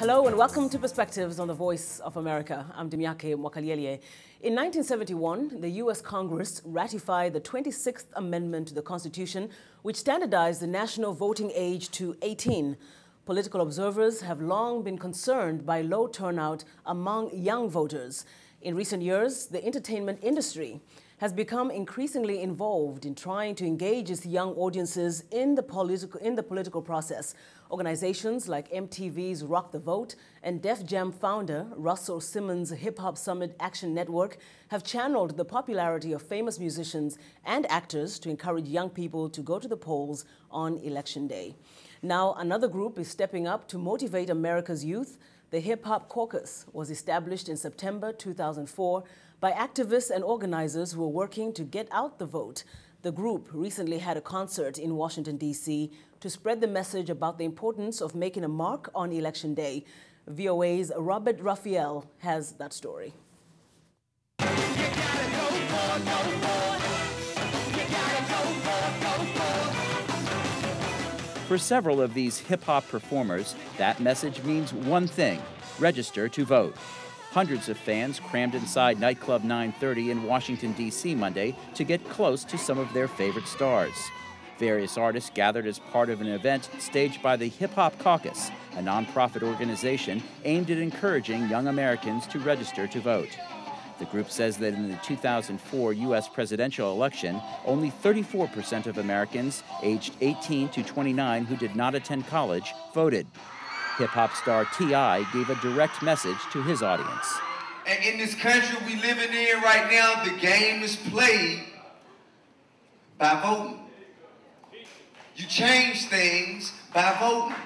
Hello and welcome to Perspectives on the Voice of America. I'm Ndimyake, Mwakalyelye. In 1971, the U.S. Congress ratified the 26th Amendment to the Constitution, which standardized the national voting age to 18. Political observers have long been concerned by low turnout among young voters. In recent years, the entertainment industry has become increasingly involved in trying to engage its young audiences in the political process. Organizations like MTV's Rock the Vote and Def Jam founder Russell Simmons' Hip Hop Summit Action Network have channeled the popularity of famous musicians and actors to encourage young people to go to the polls on Election Day. Now, another group is stepping up to motivate America's youth. The Hip Hop Caucus was established in September 2004 by activists and organizers who are working to get out the vote. The group recently had a concert in Washington, D.C. to spread the message about the importance of making a mark on Election Day. VOA's Robert Raphael has that story. For several of these hip-hop performers, that message means one thing: register to vote. Hundreds of fans crammed inside nightclub 930 in Washington, D.C. Monday to get close to some of their favorite stars. Various artists gathered as part of an event staged by the Hip Hop Caucus, a nonprofit organization aimed at encouraging young Americans to register to vote. The group says that in the 2004 U.S. presidential election, only 34% of Americans aged 18 to 29 who did not attend college voted. Hip-hop star T.I. gave a direct message to his audience. And in this country we living in right now, the game is played by voting. You change things by voting.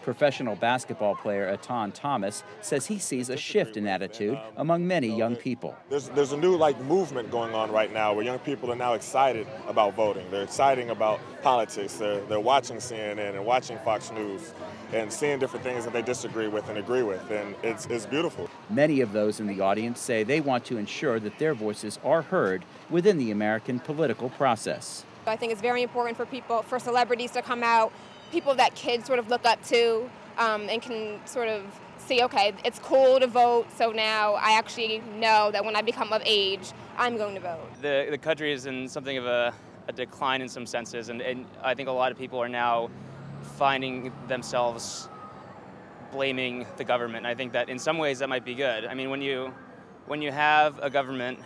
Professional basketball player Etan says he sees a shift in attitude among many young people. There's a new movement going on right now where young people are now excited about voting. They're excited about politics. They're watching CNN and watching Fox News and seeing different things that they disagree with and agree with, and it's beautiful. Many of those in the audience say they want to ensure that their voices are heard within the American political process. I think it's very important for celebrities to come out, people that kids sort of look up to and can sort of see, okay, it's cool to vote, so now I actually know that when I become of age, I'm going to vote. The country is in something of a decline in some senses, and I think a lot of people are now finding themselves blaming the government. And I think that in some ways that might be good. I mean, when you have a government,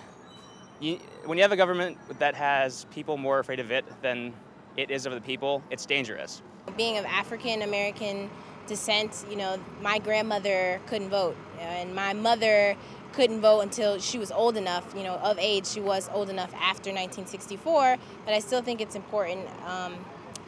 when you have a government that has people more afraid of it than it is of the people, it's dangerous. Being of African American descent, my grandmother couldn't vote, and my mother couldn't vote until she was old enough, of age. She was old enough after 1964, but I still think it's important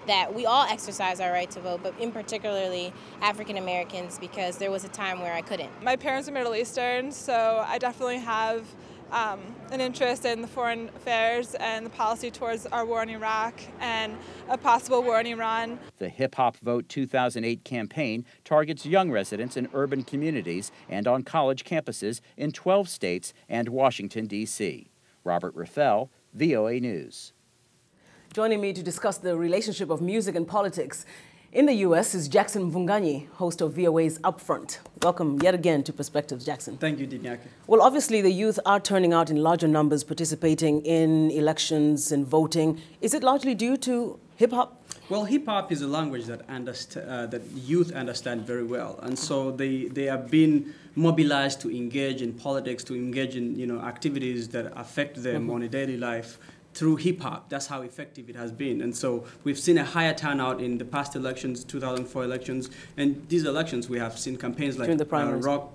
that we all exercise our right to vote, but in particularly African Americans, because there was a time where I couldn't. My parents are Middle Eastern, so I definitely have an interest in the foreign affairs and the policy towards our war in Iraq and a possible war in Iran. The Hip Hop Vote 2008 campaign targets young residents in urban communities and on college campuses in 12 states and Washington, D.C. Robert Raphael, VOA News. Joining me to discuss the relationship of music and politics in the U.S. is Jackson Mvunganyi, host of VOA's Upfront. Welcome yet again to Perspectives, Jackson. Thank you, Ndimyake. Well, obviously the youth are turning out in larger numbers, participating in elections and voting. Is it largely due to hip-hop? Well, hip-hop is a language that youth understand very well, and so they have been mobilized to engage in politics, to engage in activities that affect them on a daily life. Through hip-hop. That's how effective it has been. And so we've seen a higher turnout in the past elections, 2004 elections, and these elections we have seen campaigns like Vote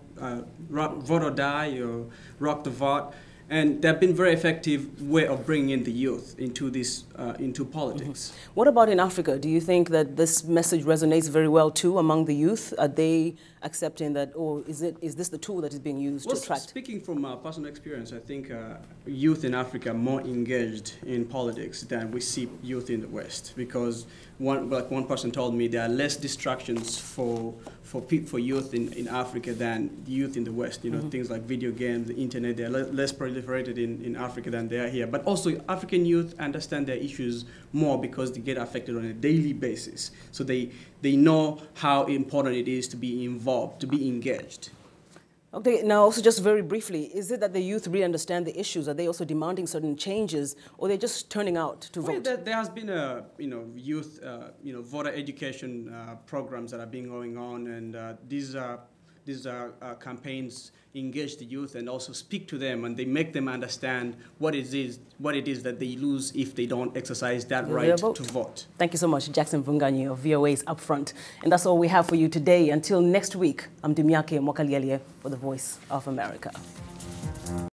or Die or Rock the Vote, and they've been very effective way of bringing in the youth into this, into politics. What about in Africa? Do you think that this message resonates very well too among the youth? Are they accepting that, or is this the tool that is being used to attract? Speaking from personal experience, I think youth in Africa are more engaged in politics than we see youth in the West, because one person told me there are less distractions for youth in Africa than youth in the West. Things like video games, the internet, they're less proliferated in Africa than they are here. But also African youth understand their issues more because they get affected on a daily basis. So they they know how important it is to be involved, to be engaged. Okay, now also just very briefly, is it that the youth really understand the issues? Are they also demanding certain changes, or they're just turning out to vote? There has been a youth voter education programs that have been going on, and these campaigns engage the youth and also speak to them, and they make them understand what it is that they lose if they don't exercise that right to vote. Thank you so much, Jackson Mvunganyi of VOA's Upfront. And that's all we have for you today. Until next week, I'm Ndimyake Mwakalyelye for the Voice of America.